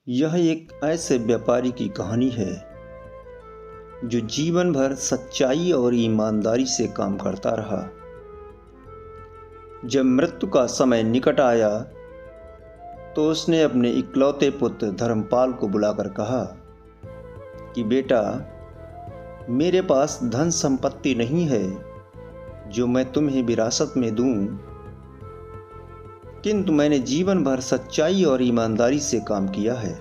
यह एक ऐसे व्यापारी की कहानी है जो जीवन भर सच्चाई और ईमानदारी से काम करता रहा। जब मृत्यु का समय निकट आया तो उसने अपने इकलौते पुत्र धर्मपाल को बुलाकर कहा कि बेटा, मेरे पास धन संपत्ति नहीं है जो मैं तुम्हें विरासत में दूं, किंतु मैंने जीवन भर सच्चाई और ईमानदारी से काम किया है।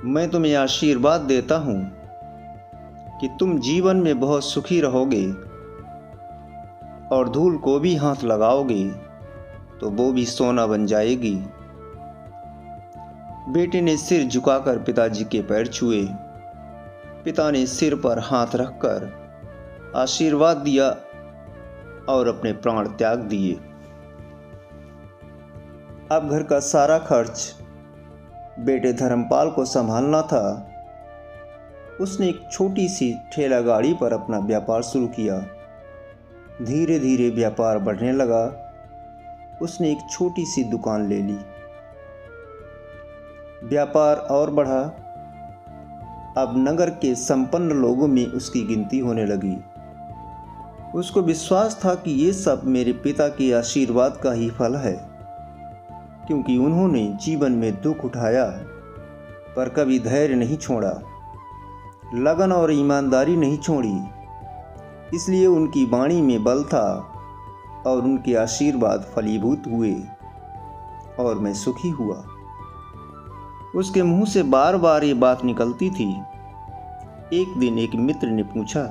मैं तुम्हें आशीर्वाद देता हूं कि तुम जीवन में बहुत सुखी रहोगे और धूल को भी हाथ लगाओगे तो वो भी सोना बन जाएगी। बेटे ने सिर झुकाकर पिताजी के पैर छुए। पिता ने सिर पर हाथ रखकर आशीर्वाद दिया और अपने प्राण त्याग दिए। अब घर का सारा खर्च बेटे धर्मपाल को संभालना था। उसने एक छोटी सी ठेला गाड़ी पर अपना व्यापार शुरू किया। धीरे धीरे व्यापार बढ़ने लगा। उसने एक छोटी सी दुकान ले ली। व्यापार और बढ़ा। अब नगर के संपन्न लोगों में उसकी गिनती होने लगी। उसको विश्वास था कि ये सब मेरे पिता के आशीर्वाद का ही फल है, क्योंकि उन्होंने जीवन में दुख उठाया पर कभी धैर्य नहीं छोड़ा, लगन और ईमानदारी नहीं छोड़ी। इसलिए उनकी वाणी में बल था और उनके आशीर्वाद फलीभूत हुए और मैं सुखी हुआ। उसके मुंह से बार बार ये बात निकलती थी। एक दिन एक मित्र ने पूछा,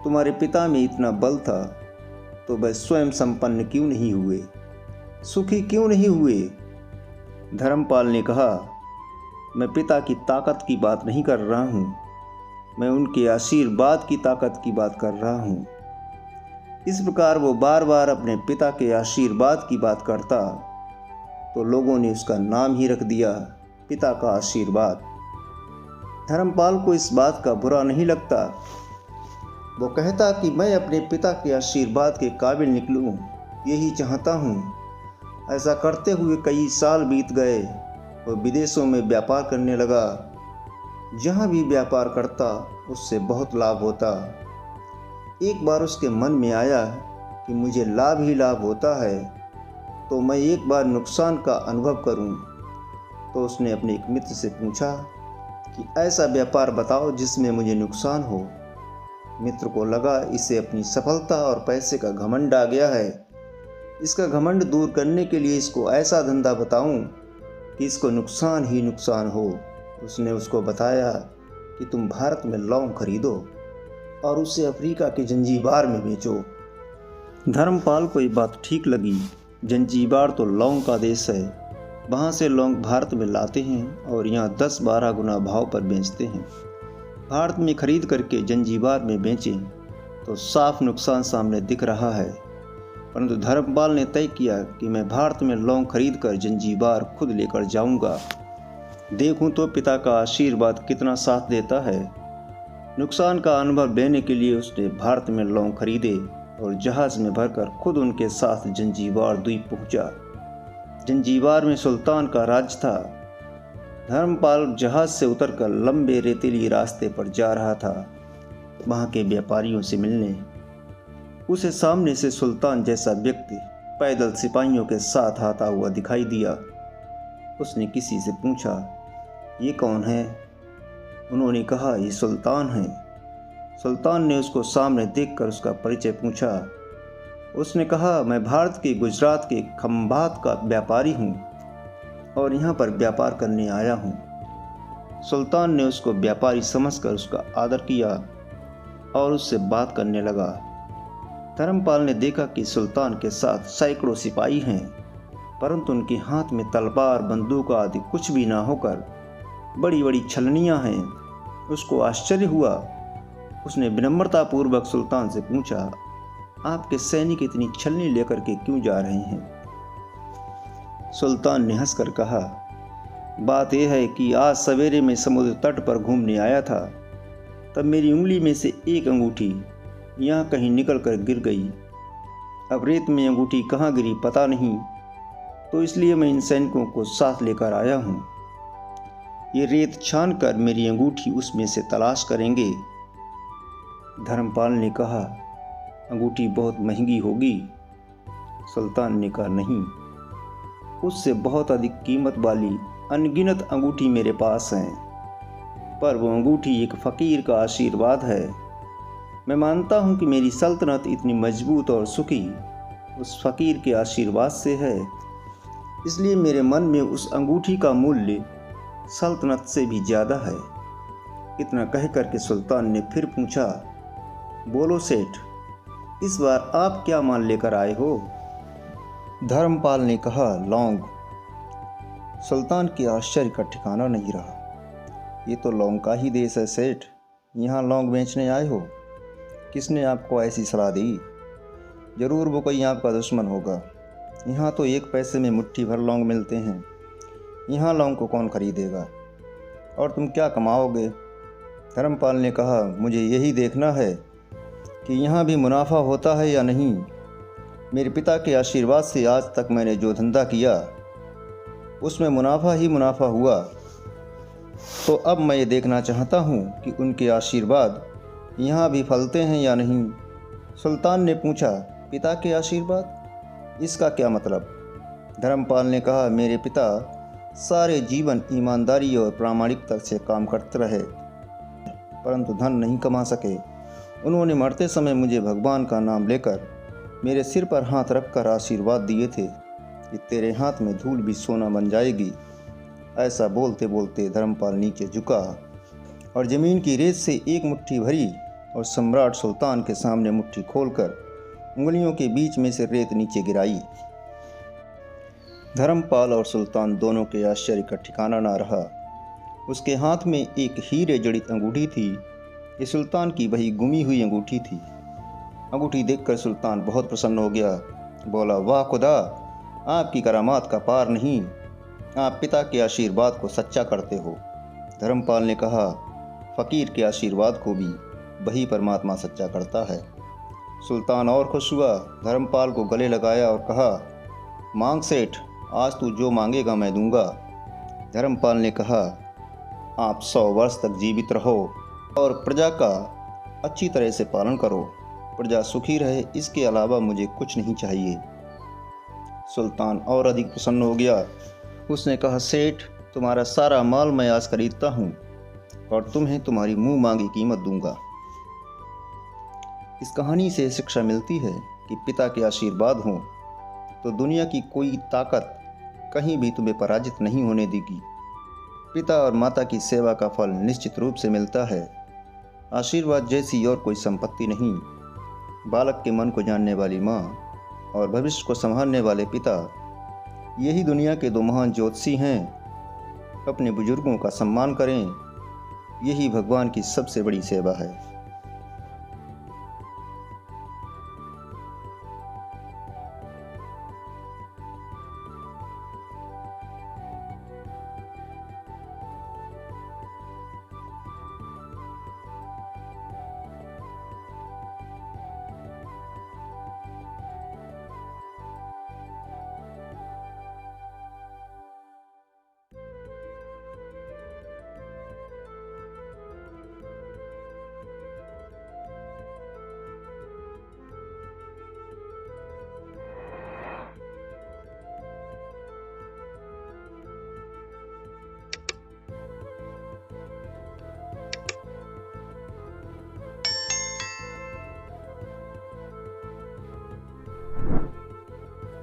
तुम्हारे पिता में इतना बल था तो वह स्वयं संपन्न क्यों नहीं हुए, सुखी क्यों नहीं हुए? धर्मपाल ने कहा, मैं पिता की ताकत की बात नहीं कर रहा हूँ, मैं उनके आशीर्वाद की ताकत की बात कर रहा हूँ। इस प्रकार वो बार बार अपने पिता के आशीर्वाद की बात करता तो लोगों ने उसका नाम ही रख दिया पिता का आशीर्वाद। धर्मपाल को इस बात का बुरा नहीं लगता। वो कहता कि मैं अपने पिता के आशीर्वाद के काबिल निकलूं, यही चाहता हूँ। ऐसा करते हुए कई साल बीत गए। वो विदेशों में व्यापार करने लगा। जहाँ भी व्यापार करता उससे बहुत लाभ होता। एक बार उसके मन में आया कि मुझे लाभ ही लाभ होता है तो मैं एक बार नुकसान का अनुभव करूं। तो उसने अपने एक मित्र से पूछा कि ऐसा व्यापार बताओ जिसमें मुझे नुकसान हो। मित्र को लगा इसे अपनी सफलता और पैसे का घमंड आ गया है। इसका घमंड दूर करने के लिए इसको ऐसा धंधा बताऊं कि इसको नुकसान ही नुकसान हो। उसने उसको बताया कि तुम भारत में लौंग खरीदो और उसे अफ्रीका के जंजीबार में बेचो। धर्मपाल को ये बात ठीक लगी। जंजीबार तो लौंग का देश है। वहाँ से लौंग भारत में लाते हैं और यहाँ 10-12 गुना भाव पर बेचते हैं। भारत में खरीद करके जंजीबार में बेचें तो साफ नुकसान सामने दिख रहा है। परंतु धर्मपाल ने तय किया कि मैं भारत में लौंग खरीद कर जंजीबार खुद लेकर जाऊंगा। देखूं तो पिता का आशीर्वाद कितना साथ देता है। नुकसान का अनुभव लेने के लिए उसने भारत में लौंग खरीदे और जहाज में भरकर खुद उनके साथ जंजीबार द्वीप पहुंचा। जंजीबार में सुल्तान का राज था। धर्मपाल जहाज से उतरकर लंबे रेतीली रास्ते पर जा रहा था वहाँ के व्यापारियों से मिलने। उसे सामने से सुल्तान जैसा व्यक्ति पैदल सिपाहियों के साथ आता हुआ दिखाई दिया। उसने किसी से पूछा, ये कौन है? उन्होंने कहा, ये सुल्तान है। सुल्तान ने उसको सामने देखकर उसका परिचय पूछा। उसने कहा, मैं भारत के गुजरात के खंभात का व्यापारी हूँ और यहाँ पर व्यापार करने आया हूँ। सुल्तान ने उसको व्यापारी समझकर उसका आदर किया और उससे बात करने लगा। धर्मपाल ने देखा कि सुल्तान के साथ सैकड़ों सिपाही हैं, परंतु उनके हाथ में तलवार, बंदूक आदि कुछ भी ना होकर बड़ी बड़ी छलनियाँ हैं। उसको आश्चर्य हुआ। उसने विनम्रतापूर्वक सुल्तान से पूछा, आपके सैनिक इतनी छलनी लेकर के क्यों जा रहे हैं? सुल्तान ने हंसकर कहा, बात यह है कि आज सवेरे मैं समुद्र तट पर घूमने आया था, तब मेरी उंगली में से एक अंगूठी यहाँ कहीं निकल कर गिर गई। अब रेत में अंगूठी कहाँ गिरी पता नहीं, तो इसलिए मैं इन सैनिकों को साथ लेकर आया हूँ। ये रेत छान कर मेरी अंगूठी उसमें से तलाश करेंगे। धर्मपाल ने कहा, अंगूठी बहुत महंगी होगी। सुल्तान ने कहा, नहीं, उससे बहुत अधिक कीमत वाली अनगिनत अंगूठी मेरे पास हैं, पर वो अंगूठी एक फ़कीर का आशीर्वाद है। मैं मानता हूँ कि मेरी सल्तनत इतनी मजबूत और सुखी उस फ़कीर के आशीर्वाद से है, इसलिए मेरे मन में उस अंगूठी का मूल्य सल्तनत से भी ज़्यादा है। इतना कह कर के सुल्तान ने फिर पूछा, बोलो सेठ, इस बार आप क्या माल लेकर आए हो? धर्मपाल ने कहा, लौंग। सुल्तान के आश्चर्य का ठिकाना नहीं रहा। ये तो लौंग का ही देश है सेठ, यहाँ लौंग बेचने आए हो? किसने आपको ऐसी सलाह दी? ज़रूर वो कोई आपका दुश्मन होगा। यहाँ तो 1 पैसे में मुट्ठी भर लौंग मिलते हैं। यहाँ लौंग को कौन खरीदेगा? और तुम क्या कमाओगे? धर्मपाल ने कहा, मुझे यही देखना है कि यहाँ भी मुनाफा होता है या नहीं। मेरे पिता के आशीर्वाद से आज तक मैंने जो धंधा किया उसमें मुनाफा ही मुनाफा हुआ, तो अब मैं ये देखना चाहता हूँ कि उनके आशीर्वाद यहाँ भी फलते हैं या नहीं। सुल्तान ने पूछा, पिता के आशीर्वाद? इसका क्या मतलब? धर्मपाल ने कहा, मेरे पिता सारे जीवन ईमानदारी और प्रामाणिकता से काम करते रहे, परंतु धन नहीं कमा सके। उन्होंने मरते समय मुझे भगवान का नाम लेकर मेरे सिर पर हाथ रखकर आशीर्वाद दिए थे कि तेरे हाथ में धूल भी सोना बन जाएगी। ऐसा बोलते बोलते धर्मपाल नीचे झुका और ज़मीन की रेत से एक मुट्ठी भरी और सम्राट सुल्तान के सामने मुट्ठी खोलकर उंगलियों के बीच में से रेत नीचे गिराई। धर्मपाल और सुल्तान दोनों के आश्चर्य का ठिकाना ना रहा। उसके हाथ में एक हीरे जड़ित अंगूठी थी। ये सुल्तान की वही गुमी हुई अंगूठी थी। अंगूठी देखकर सुल्तान बहुत प्रसन्न हो गया। बोला, वाह खुदा, आपकी करामात का पार नहीं। आप पिता के आशीर्वाद को सच्चा करते हो। धर्मपाल ने कहा, फ़कीर के आशीर्वाद को भी वही परमात्मा सच्चा करता है। सुल्तान और खुश हुआ, धर्मपाल को गले लगाया और कहा, मांग सेठ, आज तू जो मांगेगा मैं दूंगा। धर्मपाल ने कहा, आप 100 वर्ष तक जीवित रहो और प्रजा का अच्छी तरह से पालन करो। प्रजा सुखी रहे, इसके अलावा मुझे कुछ नहीं चाहिए। सुल्तान और अधिक प्रसन्न हो गया। उसने कहा, सेठ, तुम्हारा सारा माल मैं आज खरीदता हूँ और तुम्हें तुम्हारी मुंह मांगी कीमत दूंगा। इस कहानी से शिक्षा मिलती है कि पिता के आशीर्वाद हों तो दुनिया की कोई ताकत कहीं भी तुम्हें पराजित नहीं होने देगी। पिता और माता की सेवा का फल निश्चित रूप से मिलता है। आशीर्वाद जैसी और कोई संपत्ति नहीं। बालक के मन को जानने वाली माँ और भविष्य को संभालने वाले पिता, यही दुनिया के 2 महान ज्योतिषी हैं। अपने बुजुर्गों का सम्मान करें, यही भगवान की सबसे बड़ी सेवा है।